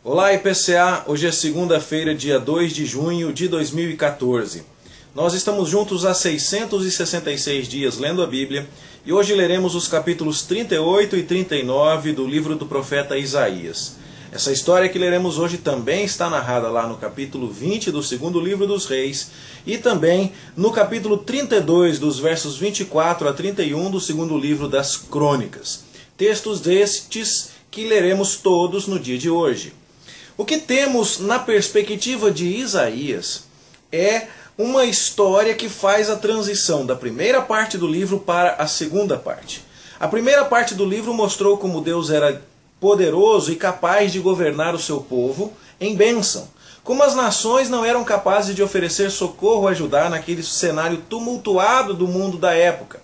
Olá IPCA, hoje é segunda-feira, dia 2 de junho de 2014. Nós estamos juntos há 666 dias lendo a Bíblia e hoje leremos os capítulos 38 e 39 do livro do profeta Isaías. Essa história que leremos hoje também está narrada lá no capítulo 20 do segundo livro dos Reis e também no capítulo 32, dos versos 24 a 31 do segundo livro das Crônicas. Textos destes que leremos todos no dia de hoje. O que temos na perspectiva de Isaías é uma história que faz a transição da primeira parte do livro para a segunda parte. A primeira parte do livro mostrou como Deus era poderoso e capaz de governar o seu povo em bênção. Como as nações não eram capazes de oferecer socorro ou ajudar naquele cenário tumultuado do mundo da época.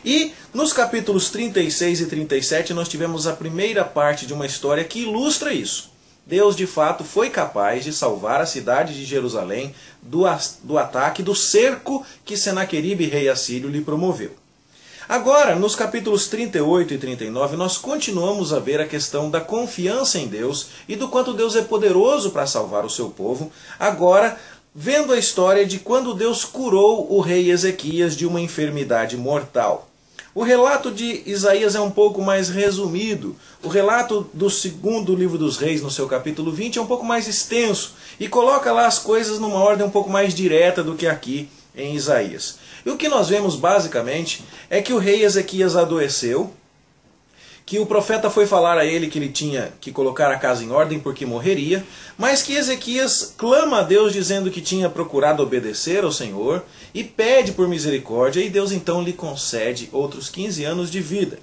E nos capítulos 36 e 37 nós tivemos a primeira parte de uma história que ilustra isso. Deus de fato foi capaz de salvar a cidade de Jerusalém do ataque, do cerco que Senaqueribe, rei assírio, lhe promoveu. Agora, nos capítulos 38 e 39, nós continuamos a ver a questão da confiança em Deus e do quanto Deus é poderoso para salvar o seu povo, agora vendo a história de quando Deus curou o rei Ezequias de uma enfermidade mortal. O relato de Isaías é um pouco mais resumido. O relato do segundo livro dos Reis, no seu capítulo 20, é um pouco mais extenso e coloca lá as coisas numa ordem um pouco mais direta do que aqui em Isaías. E o que nós vemos basicamente é que o rei Ezequias adoeceu, que o profeta foi falar a ele que ele tinha que colocar a casa em ordem porque morreria, mas que Ezequias clama a Deus dizendo que tinha procurado obedecer ao Senhor e pede por misericórdia, e Deus então lhe concede outros 15 anos de vida.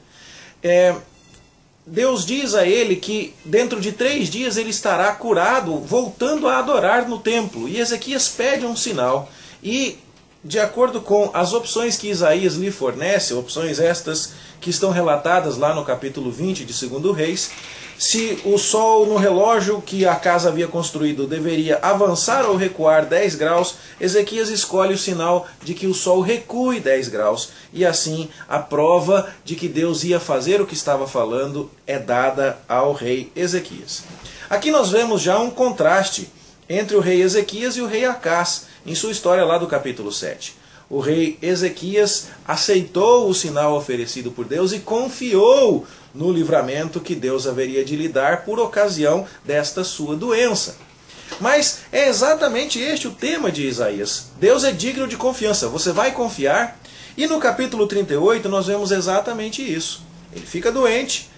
Deus diz a ele que dentro de 3 dias ele estará curado, voltando a adorar no templo, e Ezequias pede um sinal, e de acordo com as opções que Isaías lhe fornece, opções estas que estão relatadas lá no capítulo 20 de 2 Reis, se o sol no relógio que a casa havia construído deveria avançar ou recuar 10 graus, Ezequias escolhe o sinal de que o sol recue 10 graus, e assim a prova de que Deus ia fazer o que estava falando é dada ao rei Ezequias. Aqui nós vemos já um contraste entre o rei Ezequias e o rei Acás, em sua história lá do capítulo 7. O rei Ezequias aceitou o sinal oferecido por Deus e confiou no livramento que Deus haveria de lhe dar por ocasião desta sua doença. Mas é exatamente este o tema de Isaías. Deus é digno de confiança, você vai confiar? E no capítulo 38 nós vemos exatamente isso. Ele fica doente,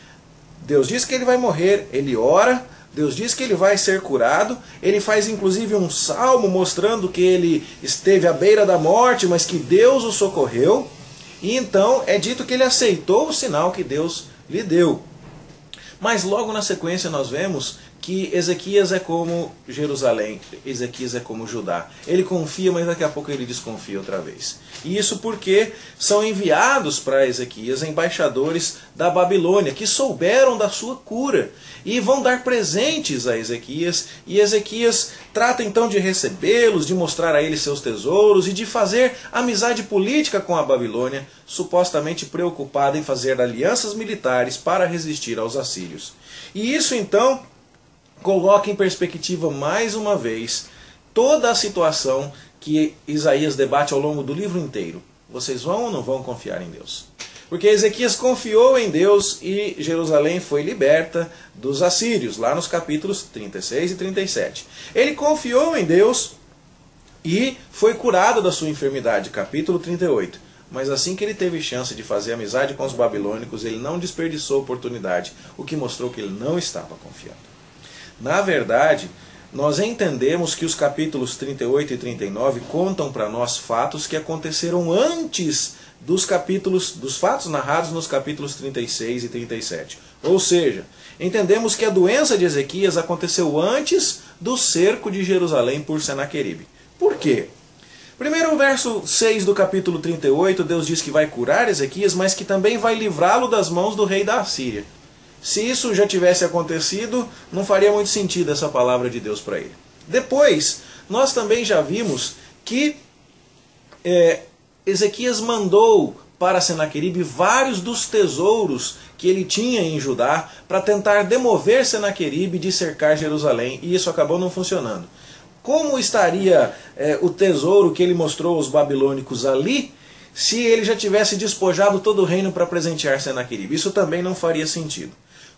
Deus diz que ele vai morrer, ele ora, Deus diz que ele vai ser curado, ele faz inclusive um salmo mostrando que ele esteve à beira da morte, mas que Deus o socorreu, e então é dito que ele aceitou o sinal que Deus lhe deu. Mas logo na sequência nós vemos que Ezequias é como Jerusalém, Ezequias é como Judá. Ele confia, mas daqui a pouco ele desconfia outra vez. E isso porque são enviados para Ezequias embaixadores da Babilônia, que souberam da sua cura e vão dar presentes a Ezequias. E Ezequias trata então de recebê-los, de mostrar a eles seus tesouros e de fazer amizade política com a Babilônia, supostamente preocupada em fazer alianças militares para resistir aos assírios. E isso então coloca em perspectiva mais uma vez toda a situação que Isaías debate ao longo do livro inteiro. Vocês vão ou não vão confiar em Deus? Porque Ezequias confiou em Deus e Jerusalém foi liberta dos assírios, lá nos capítulos 36 e 37. Ele confiou em Deus e foi curado da sua enfermidade, capítulo 38. Mas assim que ele teve chance de fazer amizade com os babilônicos, ele não desperdiçou a oportunidade, o que mostrou que ele não estava confiando. Na verdade, nós entendemos que os capítulos 38 e 39 contam para nós fatos que aconteceram antes dos fatos narrados nos capítulos 36 e 37. Ou seja, entendemos que a doença de Ezequias aconteceu antes do cerco de Jerusalém por Senaqueribe. Por quê? Primeiro, o verso 6 do capítulo 38, Deus diz que vai curar Ezequias, mas que também vai livrá-lo das mãos do rei da Assíria. Se isso já tivesse acontecido, não faria muito sentido essa palavra de Deus para ele. Depois, nós também já vimos que Ezequias mandou para Senaqueribe vários dos tesouros que ele tinha em Judá para tentar demover Senaqueribe de cercar Jerusalém, e isso acabou não funcionando. Como estaria o tesouro que ele mostrou aos babilônicos ali, se ele já tivesse despojado todo o reino para presentear Senaqueribe? Isso também não faria sentido.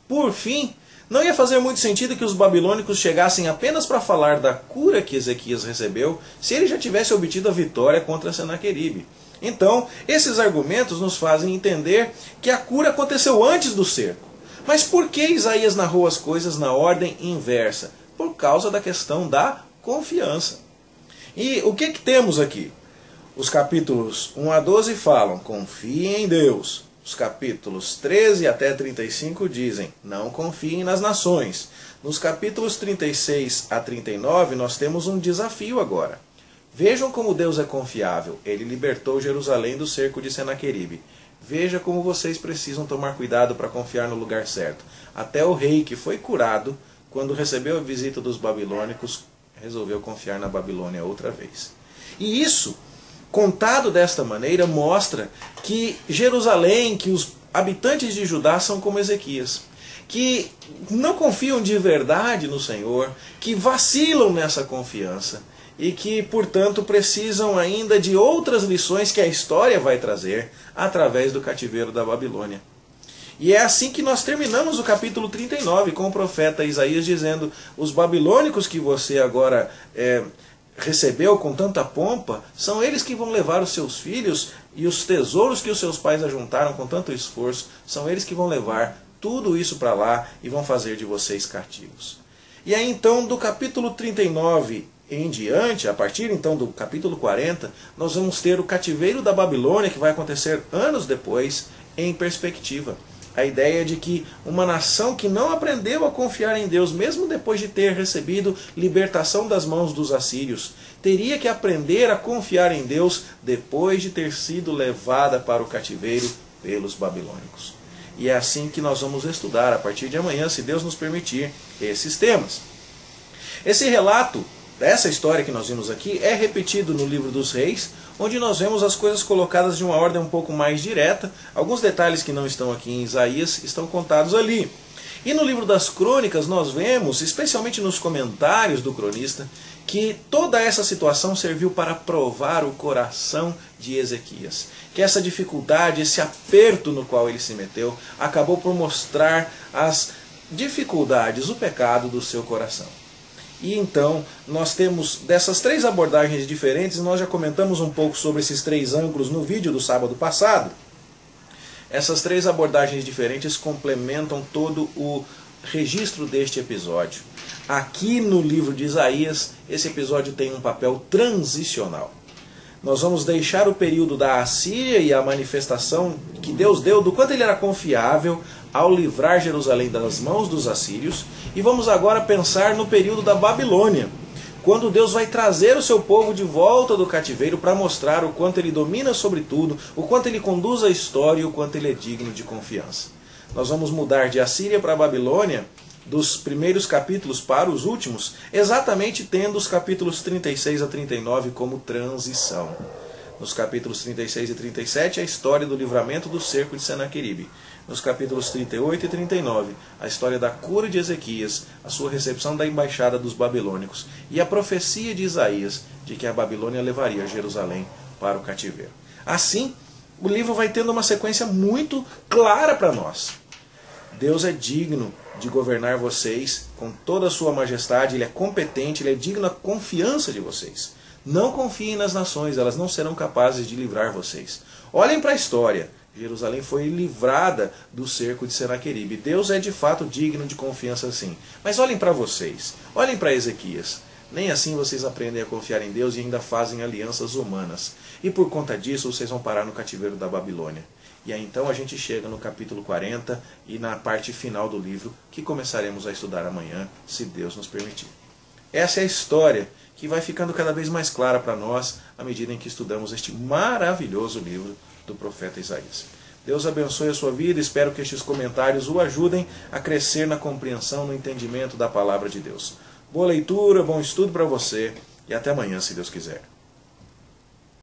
Por fim, não ia fazer muito sentido que os babilônicos chegassem apenas para falar da cura que Ezequias recebeu, se ele já tivesse obtido a vitória contra Senaqueribe. Então, esses argumentos nos fazem entender que a cura aconteceu antes do cerco. Mas por que Isaías narrou as coisas na ordem inversa? Por causa da questão da confiança. E o que temos aqui? Os capítulos 1 a 12 falam: confiem em Deus. Os capítulos 13 até 35 dizem: não confiem nas nações. Nos capítulos 36 a 39 nós temos um desafio agora. Vejam como Deus é confiável. Ele libertou Jerusalém do cerco de Senaqueribe. Veja como vocês precisam tomar cuidado para confiar no lugar certo. Até o rei que foi curado, quando recebeu a visita dos babilônicos, resolveu confiar na Babilônia outra vez. E isso, contado desta maneira, mostra que Jerusalém, que os habitantes de Judá são como Ezequias, que não confiam de verdade no Senhor, que vacilam nessa confiança e que, portanto, precisam ainda de outras lições que a história vai trazer através do cativeiro da Babilônia. E é assim que nós terminamos o capítulo 39, com o profeta Isaías dizendo: os babilônicos que você agora recebeu com tanta pompa, são eles que vão levar os seus filhos, e os tesouros que os seus pais ajuntaram com tanto esforço, são eles que vão levar tudo isso para lá e vão fazer de vocês cativos. E aí então, do capítulo 39 em diante, a partir então do capítulo 40, nós vamos ter o cativeiro da Babilônia, que vai acontecer anos depois, em perspectiva. A ideia de que uma nação que não aprendeu a confiar em Deus, mesmo depois de ter recebido libertação das mãos dos assírios, teria que aprender a confiar em Deus depois de ter sido levada para o cativeiro pelos babilônicos. E é assim que nós vamos estudar a partir de amanhã, se Deus nos permitir, esses temas. Esse relato, essa história que nós vimos aqui, é repetido no livro dos Reis, onde nós vemos as coisas colocadas de uma ordem um pouco mais direta. Alguns detalhes que não estão aqui em Isaías estão contados ali. E no livro das Crônicas nós vemos, especialmente nos comentários do cronista, que toda essa situação serviu para provar o coração de Ezequias. Que essa dificuldade, esse aperto no qual ele se meteu, acabou por mostrar as dificuldades, o pecado do seu coração. E então, nós temos dessas três abordagens diferentes, nós já comentamos um pouco sobre esses três ângulos no vídeo do sábado passado. Essas três abordagens diferentes complementam todo o registro deste episódio. Aqui no livro de Isaías, esse episódio tem um papel transicional. Nós vamos deixar o período da Assíria e a manifestação que Deus deu do quanto ele era confiável ao livrar Jerusalém das mãos dos assírios, e vamos agora pensar no período da Babilônia, quando Deus vai trazer o seu povo de volta do cativeiro para mostrar o quanto ele domina sobre tudo, o quanto ele conduz a história e o quanto ele é digno de confiança. Nós vamos mudar de Assíria para a Babilônia, dos primeiros capítulos para os últimos, exatamente tendo os capítulos 36 a 39 como transição. Nos capítulos 36 e 37, a história do livramento do cerco de Senaqueribe. Nos capítulos 38 e 39, a história da cura de Ezequias, a sua recepção da embaixada dos babilônicos e a profecia de Isaías de que a Babilônia levaria Jerusalém para o cativeiro. Assim, o livro vai tendo uma sequência muito clara para nós. Deus é digno de governar vocês com toda a sua majestade, ele é competente, ele é digno da confiança de vocês. Não confiem nas nações, elas não serão capazes de livrar vocês. Olhem para a história. Jerusalém foi livrada do cerco de Senaqueribe. Deus é de fato digno de confiança, sim. Mas olhem para vocês, olhem para Ezequias. Nem assim vocês aprendem a confiar em Deus e ainda fazem alianças humanas. E por conta disso vocês vão parar no cativeiro da Babilônia. E aí então a gente chega no capítulo 40 e na parte final do livro, que começaremos a estudar amanhã, se Deus nos permitir. Essa é a história que vai ficando cada vez mais clara para nós à medida em que estudamos este maravilhoso livro do profeta Isaías. Deus abençoe a sua vida, espero que estes comentários o ajudem a crescer na compreensão, no entendimento da palavra de Deus. Boa leitura, bom estudo para você e até amanhã, se Deus quiser.